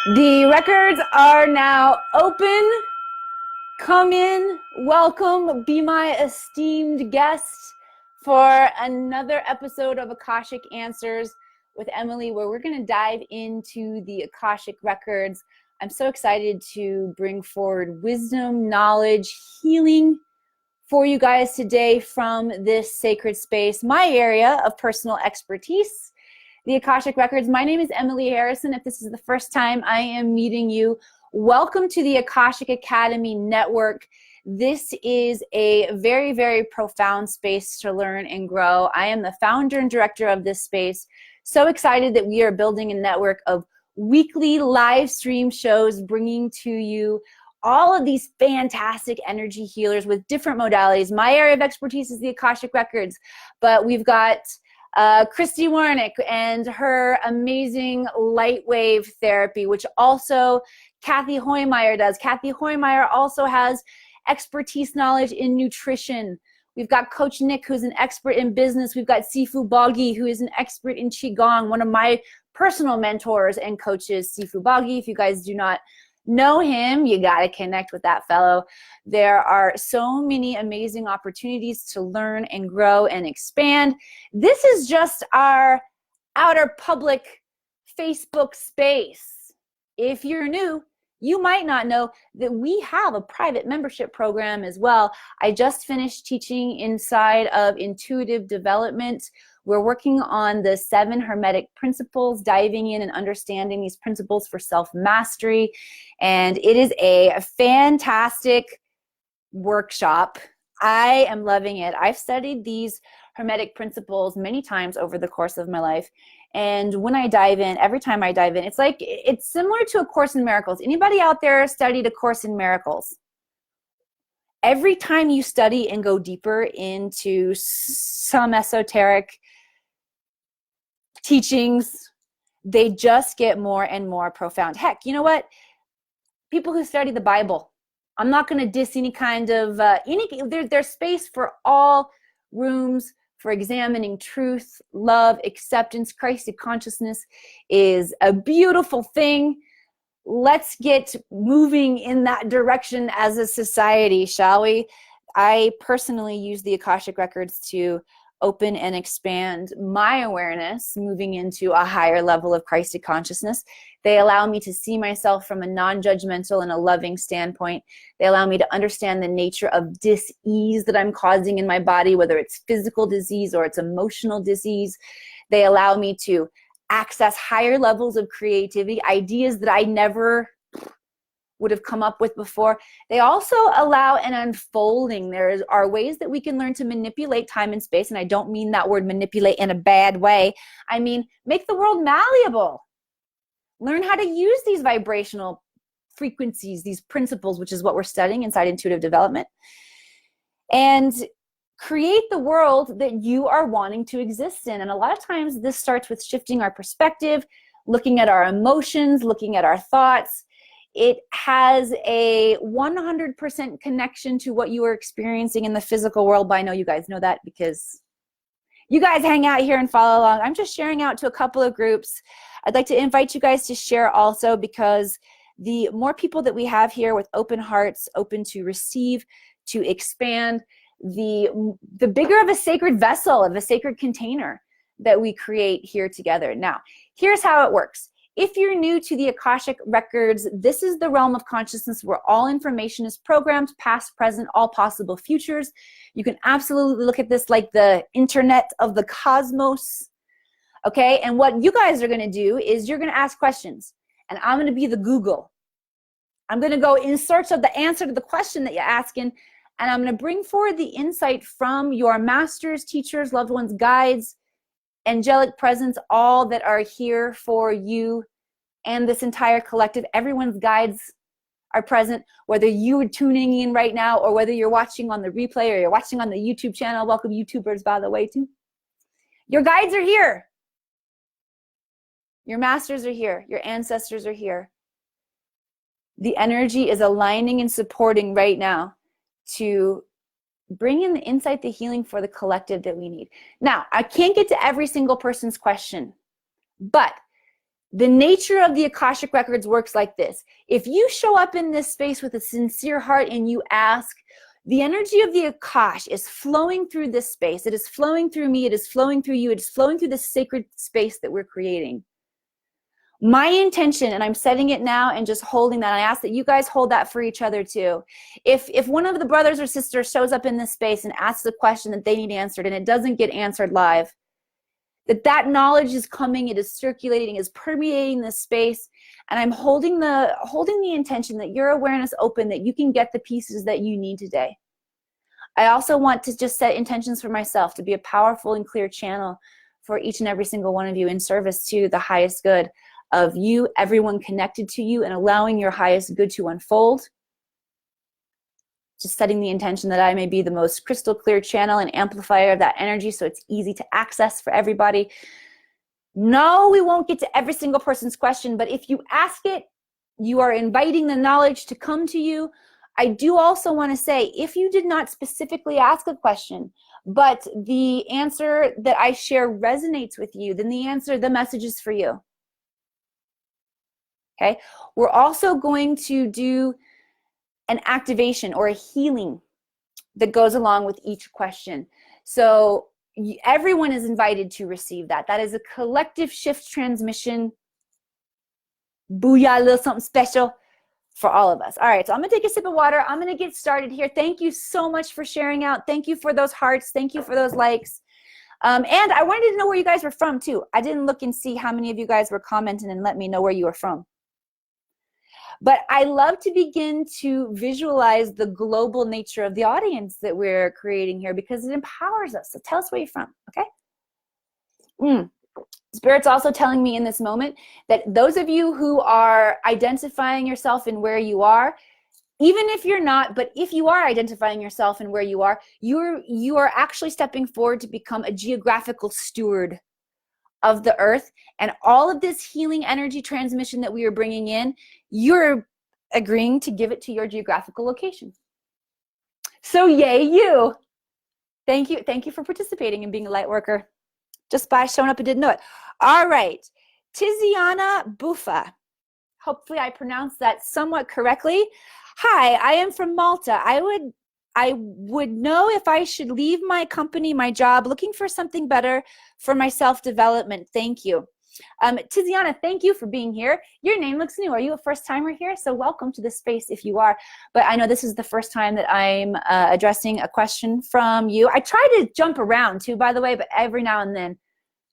The records are now open. Come in, welcome, be my esteemed guest for another episode of Akashic Answers with Emily, where we're going to dive into the Akashic Records. I'm so excited to bring forward wisdom, knowledge, healing for you guys today from this sacred space, my area of personal expertise, the Akashic Records. My name is Emily Harrison. If this is the first time I am meeting you, welcome to the Akashic Academy network. This is a very, very profound space to learn and grow. I am the founder and director of this space. So excited that we are building a network of weekly live stream shows, bringing to you all of these fantastic energy healers with different modalities. My area of expertise is the Akashic Records, but we've got Christy Warnick and her amazing light wave therapy, which also Kathy Hoymeyer does. Kathy Hoymeyer also has expertise knowledge in nutrition. We've got Coach Nick, who's an expert in business. We've got Sifu Boggy, who is an expert in Qigong, one of my personal mentors and coaches, Sifu Boggy. If you guys do not know him, you got to connect with that fellow. There are so many amazing opportunities to learn and grow and expand. This is just our outer public Facebook space. If you're new, you might not know that we have a private membership program as well. I just finished teaching inside of intuitive development. We're working on the 7 Hermetic principles, diving in and understanding these principles for self-mastery. And it is a fantastic workshop. I am loving it. I've studied these Hermetic principles many times over the course of my life. And when I dive in, every time I dive in, it's similar to A Course in Miracles. Anybody out there studied A Course in Miracles? Every time you study and go deeper into some esoteric teachings, they just get more and more profound. Heck, you know what? People who study the Bible, I'm not going to diss any kind of, there's space for all rooms for examining truth, love, acceptance. Christic consciousness is a beautiful thing. Let's get moving in that direction as a society, shall we? I personally use the Akashic Records to open and expand my awareness, moving into a higher level of Christic consciousness. They allow me to see myself from a non-judgmental and a loving standpoint. They allow me to understand the nature of dis-ease that I'm causing in my body, whether it's physical disease or it's emotional disease. They allow me to access higher levels of creativity, ideas that I never would have come up with before. They also allow an unfolding. There are ways that we can learn to manipulate time and space, and I don't mean that word manipulate in a bad way. I mean, make the world malleable. Learn how to use these vibrational frequencies, these principles, which is what we're studying inside intuitive development, and create the world that you are wanting to exist in. And a lot of times this starts with shifting our perspective, looking at our emotions, looking at our thoughts. It has a 100% connection to what you are experiencing in the physical world. But I know you guys know that because you guys hang out here and follow along. I'm just sharing out to a couple of groups. I'd like to invite you guys to share also, because the more people that we have here with open hearts, open to receive, to expand, the bigger of a sacred vessel, of a sacred container that we create here together. Now, here's how it works. If you're new to the Akashic Records, this is the realm of consciousness where all information is programmed, past, present, all possible futures. You can absolutely look at this like the internet of the cosmos, okay? And what you guys are going to do is you're going to ask questions, and I'm going to be the Google. I'm going to go in search of the answer to the question that you're asking, and I'm going to bring forward the insight from your masters, teachers, loved ones, guides, angelic presence, all that are here for you and this entire collective. Everyone's guides are present, whether you are tuning in right now or whether you're watching on the replay or you're watching on the YouTube channel. Welcome, YouTubers, by the way, too. Your guides are here. Your masters are here. Your ancestors are here. The energy is aligning and supporting right now to bring in the insight, the healing for the collective that we need. Now, I can't get to every single person's question, but The nature of the Akashic Records works like this. If you show up in this space with a sincere heart and you ask, the energy of the Akash is flowing through this space. It is flowing through me. It is flowing through you. It is flowing through this sacred space that we're creating. My intention, and I'm setting it now and just holding that, I ask that you guys hold that for each other too. If one of the brothers or sisters shows up in this space and asks a question that they need answered and it doesn't get answered live, that knowledge is coming, it is circulating, is permeating this space, and I'm holding the intention that your awareness open, that you can get the pieces that you need today. I also want to just set intentions for myself to be a powerful and clear channel for each and every single one of you in service to the highest good of you, everyone connected to you, and allowing your highest good to unfold. Just setting the intention that I may be the most crystal clear channel and amplifier of that energy so it's easy to access for everybody. No, we won't get to every single person's question, but if you ask it, you are inviting the knowledge to come to you. I do also want to say, if you did not specifically ask a question, but the answer that I share resonates with you, then the message is for you. Okay? We're also going to do an activation or a healing that goes along with each question. So everyone is invited to receive that. That is a collective shift transmission. Booyah, a little something special for all of us. All right, so I'm gonna take a sip of water. I'm gonna get started here. Thank you so much for sharing out. Thank you for those hearts. Thank you for those likes. And I wanted to know where you guys were from too. I didn't look and see how many of you guys were commenting and let me know where you were from. But I love to begin to visualize the global nature of the audience that we're creating here because it empowers us. So tell us where you're from, okay? Spirit's also telling me in this moment that those of you who are identifying yourself in where you are, even if you're not, but if you are identifying yourself in where you are actually stepping forward to become a geographical steward of the earth, and all of this healing energy transmission that we are bringing in, you're agreeing to give it to your geographical location. So yay you. Thank you for participating and being a light worker just by showing up and didn't know it. All right, Tiziana Buffa. Hopefully I pronounced that somewhat correctly. Hi, I am from Malta. I would know if I should leave my company, my job, looking for something better for my self-development. Thank you. Tiziana, thank you for being here. Your name looks new. Are you a first timer here? So welcome to this space if you are. But I know this is the first time that I'm addressing a question from you. I try to jump around too, by the way, but every now and then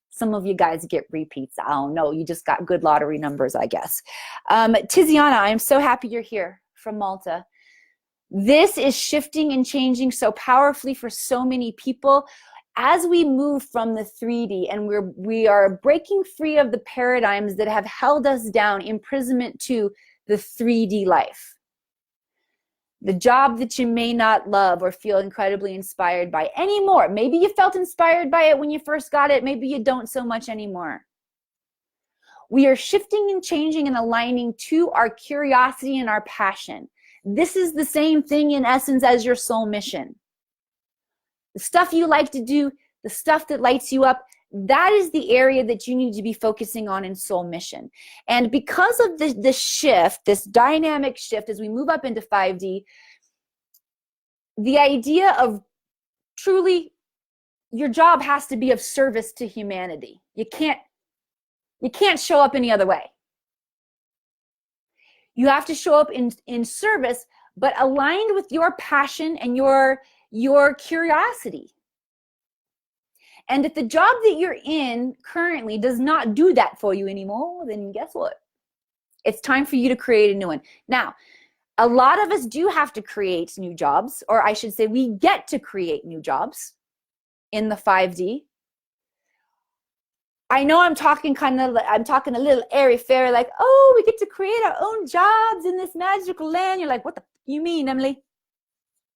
some of you guys get repeats. I don't know. You just got good lottery numbers, I guess. Tiziana, I'm so happy you're here from Malta. This is shifting and changing so powerfully for so many people as we move from the 3D and we are breaking free of the paradigms that have held us down, imprisonment to the 3D life. The job that you may not love or feel incredibly inspired by anymore. Maybe you felt inspired by it when you first got it. Maybe you don't so much anymore. We are shifting and changing and aligning to our curiosity and our passion. This is the same thing in essence as your soul mission. The stuff you like to do, the stuff that lights you up, that is the area that you need to be focusing on in soul mission. And because of this shift, this dynamic shift as we move up into 5D, the idea of truly your job has to be of service to humanity. You can't show up any other way. You have to show up in service, but aligned with your passion and your curiosity. And if the job that you're in currently does not do that for you anymore, then guess what? It's time for you to create a new one. Now, a lot of us do have to create new jobs, or I should say we get to create new jobs in the 5D. I know I'm talking a little airy-fairy, like, oh, we get to create our own jobs in this magical land. You're like, what the you mean, Emily?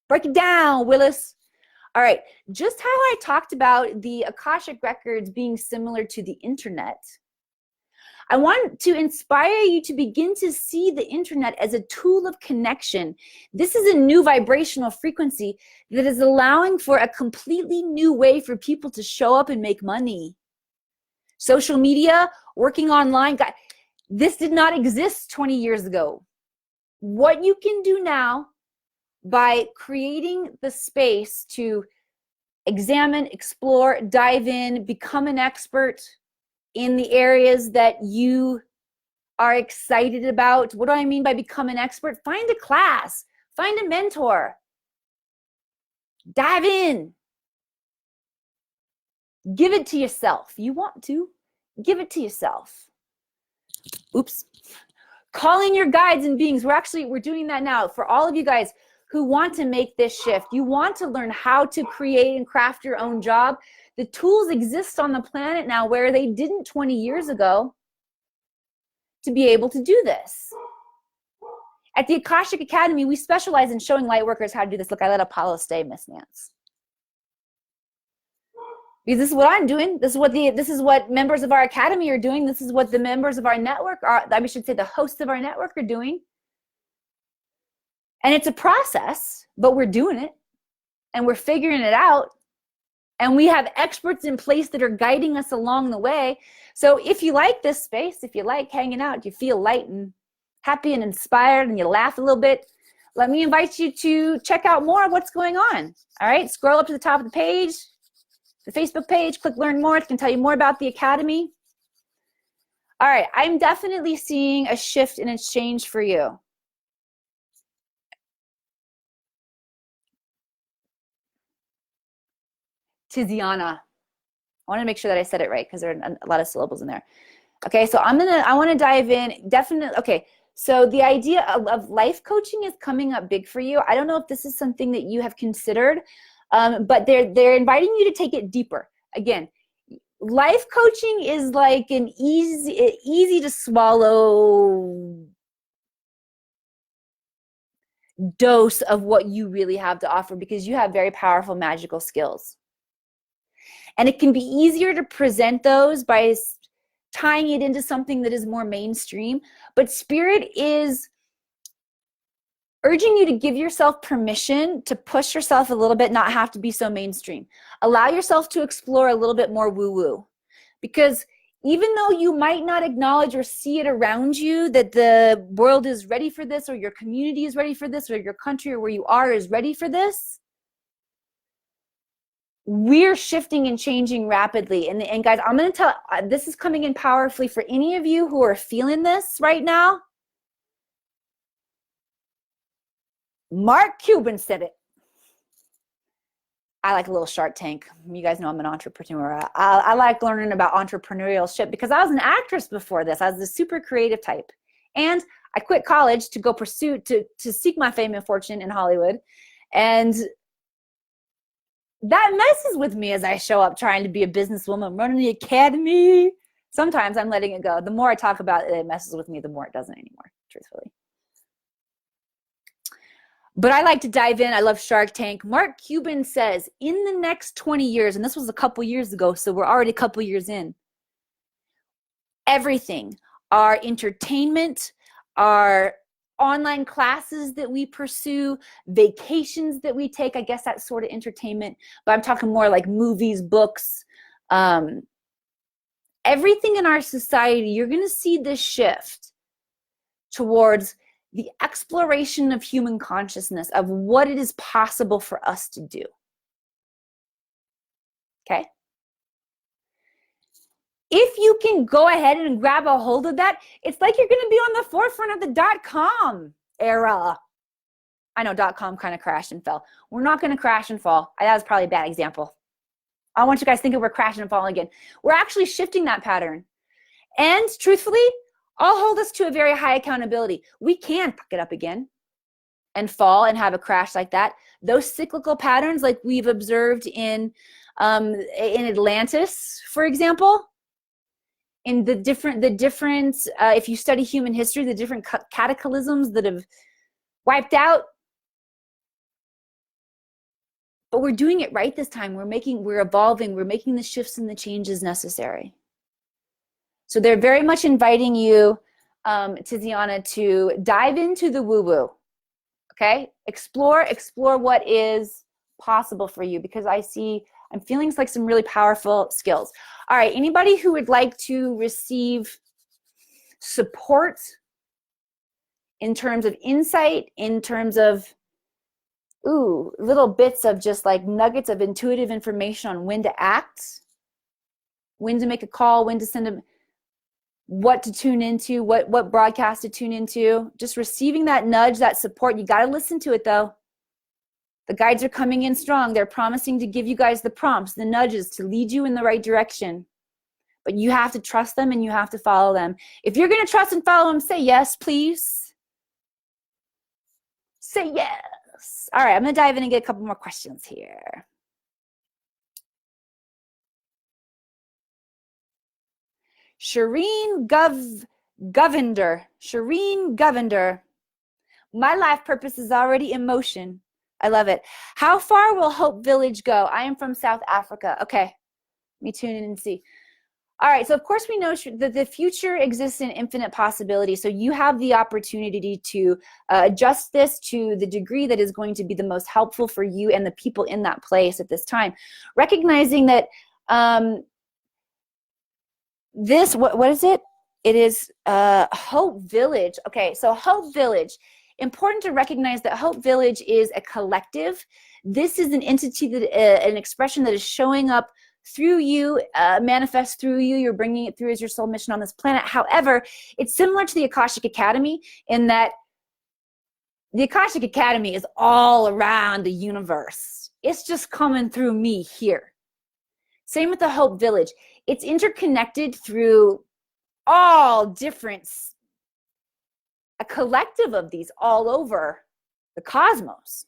Break it down, Willis. All right, just how I talked about the Akashic Records being similar to the internet, I want to inspire you to begin to see the internet as a tool of connection. This is a new vibrational frequency that is allowing for a completely new way for people to show up and make money. Social media, working online, This did not exist 20 years ago. What you can do now by creating the space to examine, explore, dive in, become an expert in the areas that you are excited about. What do I mean by become an expert? Find a class, find a mentor, dive in, give it to yourself. You want to, give it to yourself. Oops. Calling your guides and beings. We're doing that now for all of you guys who want to make this shift. You want to learn how to create and craft your own job. The tools exist on the planet now where they didn't 20 years ago to be able to do this. At the Akashic Academy, we specialize in showing light workers how to do this. Look, I let Apollo stay, Miss Nance. Because this is what I'm doing. This is what members of our academy are doing. This is what the members of our network are, I should say the hosts of our network are doing. And it's a process, but we're doing it. And we're figuring it out. And we have experts in place that are guiding us along the way. So if you like this space, if you like hanging out, you feel light and happy and inspired and you laugh a little bit, let me invite you to check out more of what's going on. All right, scroll up to the top of the page, the Facebook page, click learn more. It can tell you more about the academy. All right, I'm definitely seeing a shift and a change for you. Tiziana. I want to make sure that I said it right because there are a lot of syllables in there. Okay, so I want to dive in. Definitely. Okay, so the idea of life coaching is coming up big for you. I don't know if this is something that you have considered, but they're inviting you to take it deeper. Again, life coaching is like an easy to swallow dose of what you really have to offer because you have very powerful magical skills. And it can be easier to present those by tying it into something that is more mainstream. But Spirit is urging you to give yourself permission to push yourself a little bit, not have to be so mainstream. Allow yourself to explore a little bit more woo-woo. Because even though you might not acknowledge or see it around you that the world is ready for this, or your community is ready for this, or your country or where you are is ready for this, we're shifting and changing rapidly. And guys, I'm going to tell, this is coming in powerfully for any of you who are feeling this right now. Mark Cuban said it. I like a little Shark Tank. You guys know I'm an entrepreneur. I like learning about entrepreneurial shit because I was an actress before this. I was a super creative type. And I quit college to go pursue, to seek my fame and fortune in Hollywood. And that messes with me as I show up trying to be a businesswoman, running the academy. Sometimes I'm letting it go. The more I talk about it, it messes with me, the more it doesn't anymore, truthfully. But I like to dive in. I love Shark Tank. Mark Cuban says, in the next 20 years, and this was a couple years ago, so we're already a couple years in, everything, our entertainment, our online classes that we pursue, vacations that we take, I guess that's sort of entertainment, but I'm talking more like movies, books, everything in our society, you're going to see this shift towards the exploration of human consciousness, of what it is possible for us to do. Okay? If you can go ahead and grab a hold of that, it's like you're going to be on the forefront of the .com era. I know .com kind of crashed and fell. We're not going to crash and fall. That was probably a bad example. I want you guys thinking we're crashing and falling again. We're actually shifting that pattern. And truthfully, I'll hold us to a very high accountability. We can pick it up again and fall and have a crash like that. Those cyclical patterns like we've observed in Atlantis, for example, in the different if you study human history, the different cataclysms that have wiped out. But we're doing it right this time. We're evolving, we're making the shifts and the changes necessary. So they're very much inviting you, Tiziana, to dive into the woo-woo, okay? Explore what is possible for you, because I'm feeling like some really powerful skills. All right, anybody who would like to receive support, in terms of insight, in terms of little bits of just like nuggets of intuitive information on when to act, when to make a call, when to send a, what to tune into, what broadcast to tune into. Just receiving that nudge, that support. You got to listen to it though. The guides are coming in strong. They're promising to give you guys the prompts, the nudges to lead you in the right direction. But you have to trust them and you have to follow them. If you're going to trust and follow them, say yes, please. Say yes. All right, I'm going to dive in and get a couple more questions here. Shireen Govender. Shireen Govender. My life purpose is already in motion. I love it. How far will Hope Village go? I am from South Africa. Okay, let me tune in and see. All right, so of course we know that the future exists in infinite possibility. So you have the opportunity to adjust this to the degree that is going to be the most helpful for you and the people in that place at this time. Recognizing that what is it? It is Hope Village. Okay, so Hope Village. Important to recognize that Hope Village is a collective. This is an entity, that an expression that is showing up through you, manifests through you. You're bringing it through as your soul mission on this planet. However, it's similar to the Akashic Academy in that the Akashic Academy is all around the universe. It's just coming through me here. Same with the Hope Village. It's interconnected through all different, a collective of these all over the cosmos.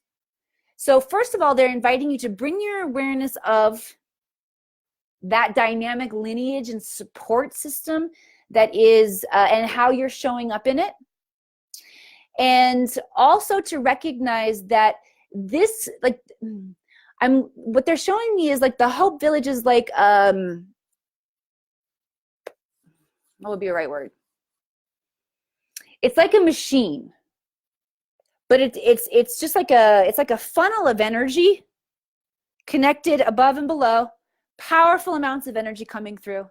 So first of all, they're inviting you to bring your awareness of that dynamic lineage and support system that is, and how you're showing up in it. And also to recognize that this, like, what they're showing me is like the Hope Village is like, what would be a right word? It's like a machine, but it's just like it's like a funnel of energy connected above and below, powerful amounts of energy coming through.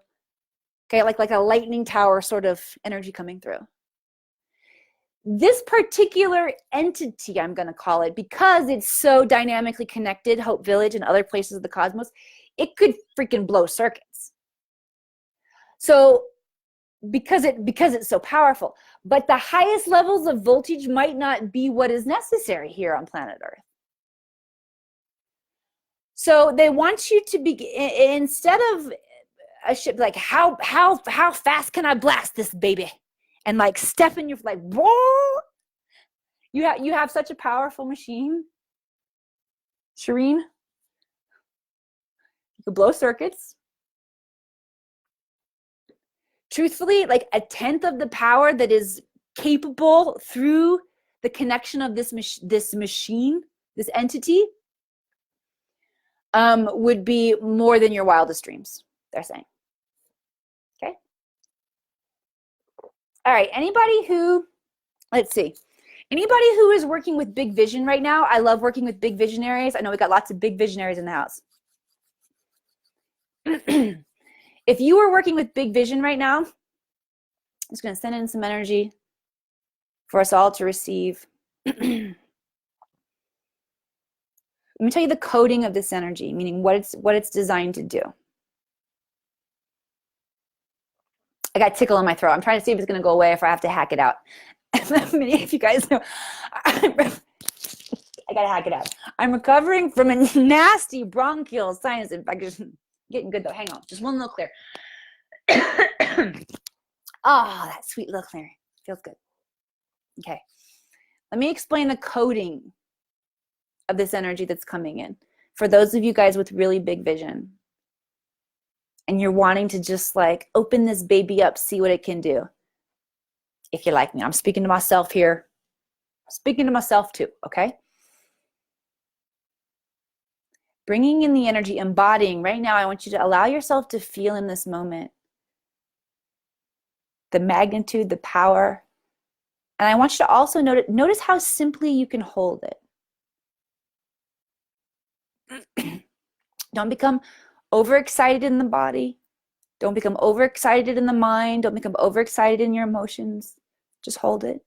Okay, like a lightning tower sort of energy coming through. This particular entity, I'm going to call it, because it's so dynamically connected, Hope Village and other places of the cosmos, it could freaking blow circuits. So because it's so powerful, but the highest levels of voltage might not be what is necessary here on planet Earth. So they want you to be, instead of a ship, like how fast can I blast this baby? And like step in your, like, whoa! You have such a powerful machine, Shireen. You could blow circuits. Truthfully, like 1/10 of the power that is capable through the connection of this machine, this entity, would be more than your wildest dreams, they're saying. Okay. All right, anybody who, let's see, anybody who is working with big vision right now? I love working with big visionaries. I know we got lots of big visionaries in the house. If you are working with big vision right now, I'm just going to send in some energy for us all to receive. Let me tell you the coding of this energy, meaning what it's designed to do. I got tickle in my throat. I'm trying to see if it's going to go away, if I have to hack it out. Many of you guys know, I got to hack it out. I'm recovering from a nasty bronchial sinus infection. Getting good though. Hang on. Just one little clear. Oh, that sweet little clearing. Feels good. Okay. Let me explain the coding of this energy that's coming in. For those of you guys with really big vision and you're wanting to just like open this baby up, see what it can do. If you like me, I'm speaking to myself here. I'm speaking to myself too, okay? Bringing in the energy, embodying. Right now, I want you to allow yourself to feel in this moment the magnitude, the power. And I want you to also notice how simply you can hold it. Don't become overexcited in the body. Don't become overexcited in the mind. Don't become overexcited in your emotions. Just hold it.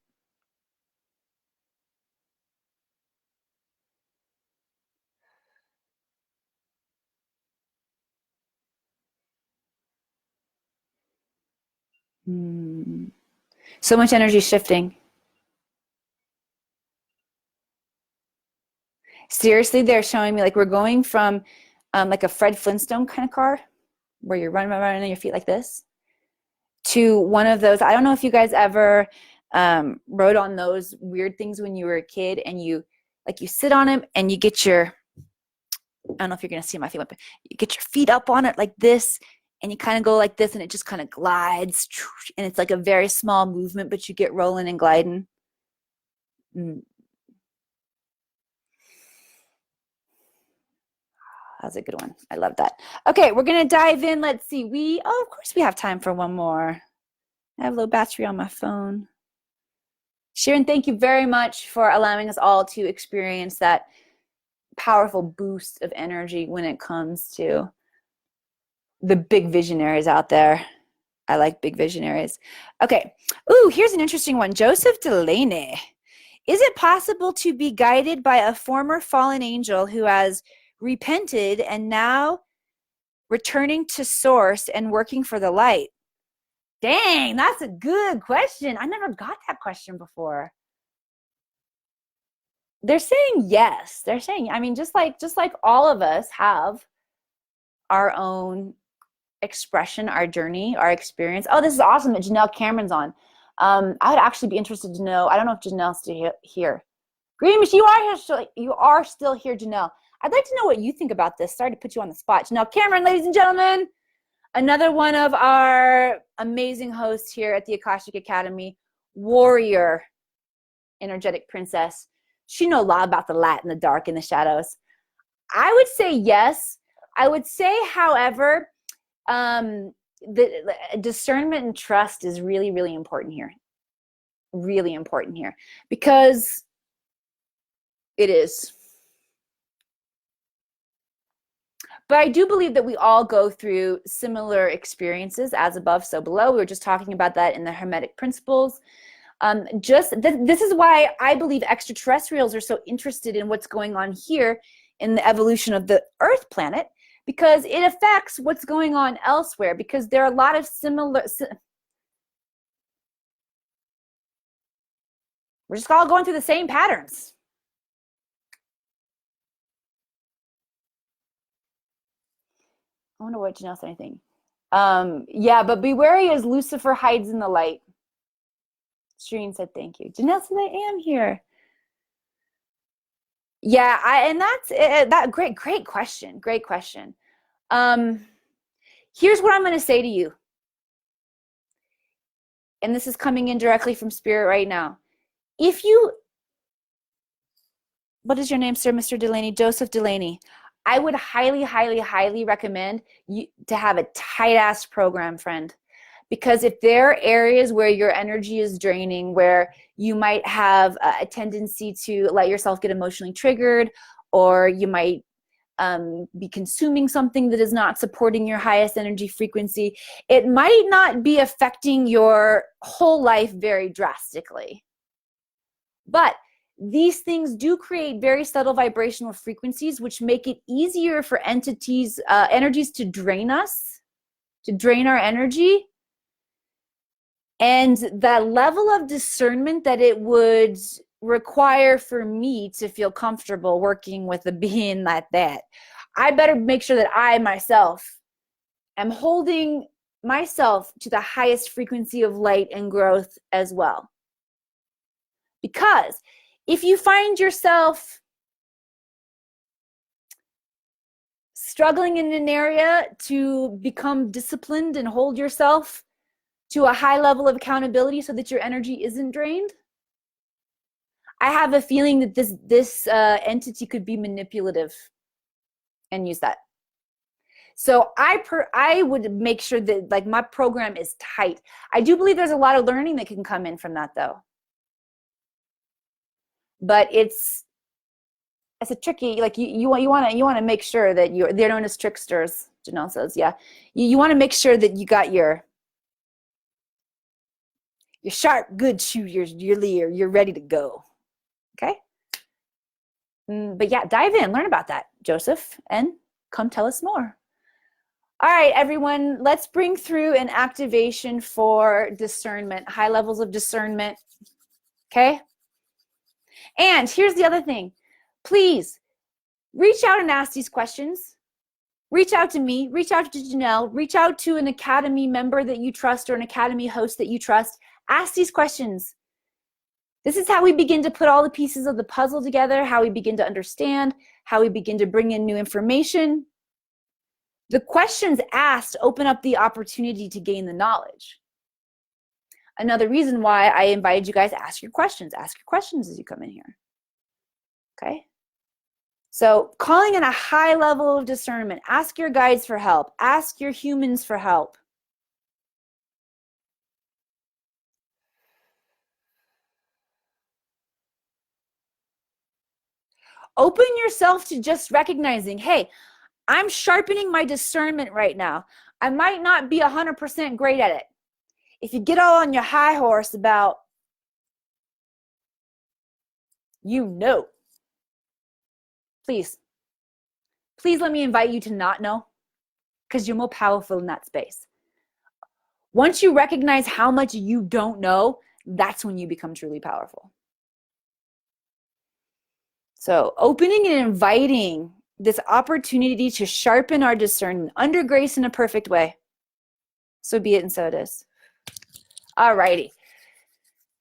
So much energy shifting. Seriously, they're showing me like we're going from like a Fred Flintstone kind of car where you're running around on your feet like this to one of those. I don't know if you guys ever rode on those weird things when you were a kid and you sit on them and you get your, I don't know if you're going to see my feet, but you get your feet up on it like this and you kind of go like this and it just kind of glides and it's like a very small movement, but you get rolling and gliding. That's a good one. I love that. Okay, we're going to dive in. Let's see. Of course we have time for one more. I have a low battery on my phone. Sharon, thank you very much for allowing us all to experience that powerful boost of energy when it comes to the big visionaries out there. I like big visionaries. Okay. Ooh, here's an interesting one. Joseph Delaney. Is it possible to be guided by a former fallen angel who has repented and now returning to source and working for the light? Dang, that's a good question. I never got that question before. They're saying yes. They're saying, I mean, just like all of us have our own expression, our journey, our experience. Oh, this is awesome that Janelle Cameron's on. I would actually be interested to know. I don't know if Janelle's still here. Green, you are here. You are still here, Janelle. I'd like to know what you think about this. Sorry to put you on the spot. Janelle Cameron, ladies and gentlemen. Another one of our amazing hosts here at the Akashic Academy, warrior, energetic princess. She knows a lot about the light and the dark and the shadows. I would say yes. I would say, however, the discernment and trust is really, really important here. Really important here because it is. But I do believe that we all go through similar experiences, as above, so below. We were just talking about that in the Hermetic Principles. This is why I believe extraterrestrials are so interested in what's going on here in the evolution of the Earth planet, because it affects what's going on elsewhere, because there are a lot of similar... We're just all going through the same patterns. I wonder what Janelle said anything. Yeah, but be wary as Lucifer hides in the light. Shereen said thank you. Janelle said I am here. Yeah, and that's that great question. Great question. Here's what I'm going to say to you. And this is coming in directly from Spirit right now. If you, what is your name, sir, Mr. Delaney? Joseph Delaney. I would highly, highly, highly recommend you to have a tight-ass program, friend. Because if there are areas where your energy is draining, where you might have a tendency to let yourself get emotionally triggered, or you might be consuming something that is not supporting your highest energy frequency, it might not be affecting your whole life very drastically. But these things do create very subtle vibrational frequencies, which make it easier for energies to drain us, to drain our energy. And that level of discernment that it would require for me to feel comfortable working with a being like that, I better make sure that I myself am holding myself to the highest frequency of light and growth as well. Because if you find yourself struggling in an area to become disciplined and hold yourself to a high level of accountability so that your energy isn't drained, I have a feeling that this entity could be manipulative and use that. So I would make sure that like my program is tight. I do believe there's a lot of learning that can come in from that though. But it's it's a tricky, like you want to make sure that they're known as tricksters. Janelle says, yeah. You want to make sure that you got your sharp, good shoe, you're ready to go. Okay? But yeah, dive in, learn about that, Joseph, and come tell us more. All right, everyone, let's bring through an activation for discernment, high levels of discernment. Okay? And here's the other thing. Please reach out and ask these questions. Reach out to me, reach out to Janelle, reach out to an Academy member that you trust or an Academy host that you trust. Ask these questions. This is how we begin to put all the pieces of the puzzle together, how we begin to understand, how we begin to bring in new information. The questions asked open up the opportunity to gain the knowledge. Another reason why I invited you guys to ask your questions. Ask your questions as you come in here. Okay? So calling in a high level of discernment. Ask your guides for help. Ask your humans for help. Open yourself to just recognizing, hey, I'm sharpening my discernment right now. I might not be 100% great at it. If you get all on your high horse about, please let me invite you to not know, because you're more powerful in that space. Once you recognize how much you don't know, that's when you become truly powerful. So opening and inviting this opportunity to sharpen our discernment under grace in a perfect way. So be it and so it is. All righty.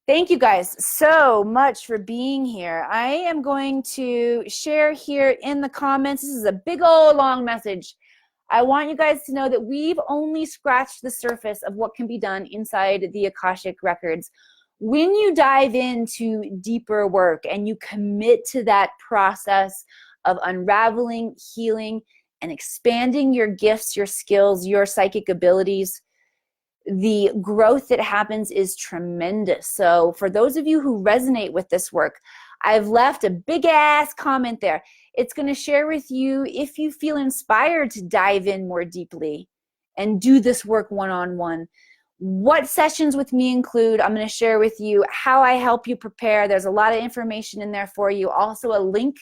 Thank you guys so much for being here. I am going to share here in the comments. This is a big old long message. I want you guys to know that we've only scratched the surface of what can be done inside the Akashic Records. When you dive into deeper work and you commit to that process of unraveling, healing, and expanding your gifts, your skills, your psychic abilities, the growth that happens is tremendous. So for those of you who resonate with this work, I've left a big ass comment there. It's going to share with you if you feel inspired to dive in more deeply and do this work one-on-one. What sessions with me include, I'm going to share with you how I help you prepare. There's a lot of information in there for you. Also a link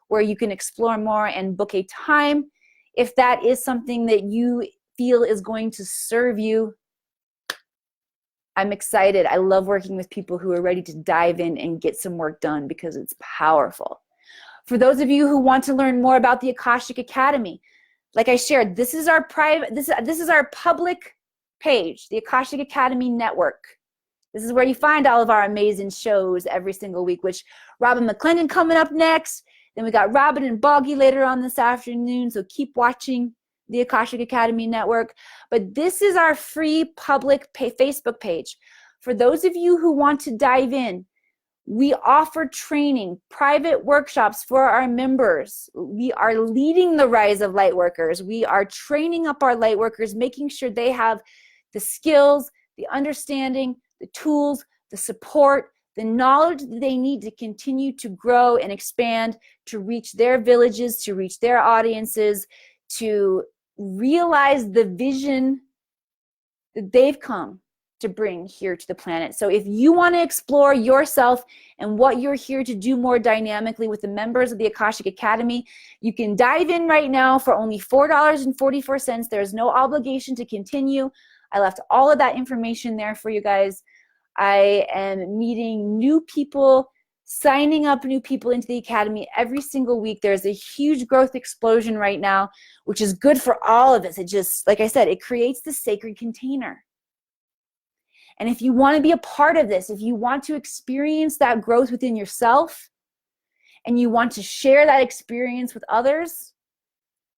where you can explore more and book a time if that is something that you feel is going to serve you. I'm excited. I love working with people who are ready to dive in and get some work done because it's powerful. For those of you who want to learn more about the Akashic Academy, like I shared, this is our private, this is our public page, the Akashic Academy Network. This is where you find all of our amazing shows every single week, which Robin McClendon coming up next. Then we got Robin and Boggy later on this afternoon, so keep watching the Akashic Academy Network. But this is our free public Facebook page. For those of you who want to dive in, we offer training, private workshops for our members. We are leading the rise of light workers. We are training up our light workers, making sure they have the skills, the understanding, the tools, the support, the knowledge that they need to continue to grow and expand, to reach their villages, to reach their audiences, to realize the vision that they've come to bring here to the planet. So if you want to explore yourself and what you're here to do more dynamically with the members of the Akashic Academy, you can dive in right now for only $4.44. There's no obligation to continue. I left all of that information there for you guys. I am meeting new people, signing up new people into the Academy every single week. There's a huge growth explosion right now, which is good for all of us. It just, like I said, it creates the sacred container. And if you want to be a part of this, if you want to experience that growth within yourself, and you want to share that experience with others,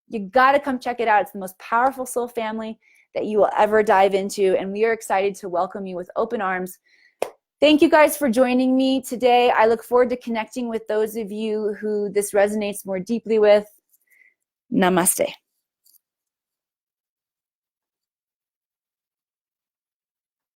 you got to come check it out. It's the most powerful soul family that you will ever dive into, and we are excited to welcome you with open arms. Thank you guys for joining me today. I look forward to connecting with those of you who this resonates more deeply with. Namaste.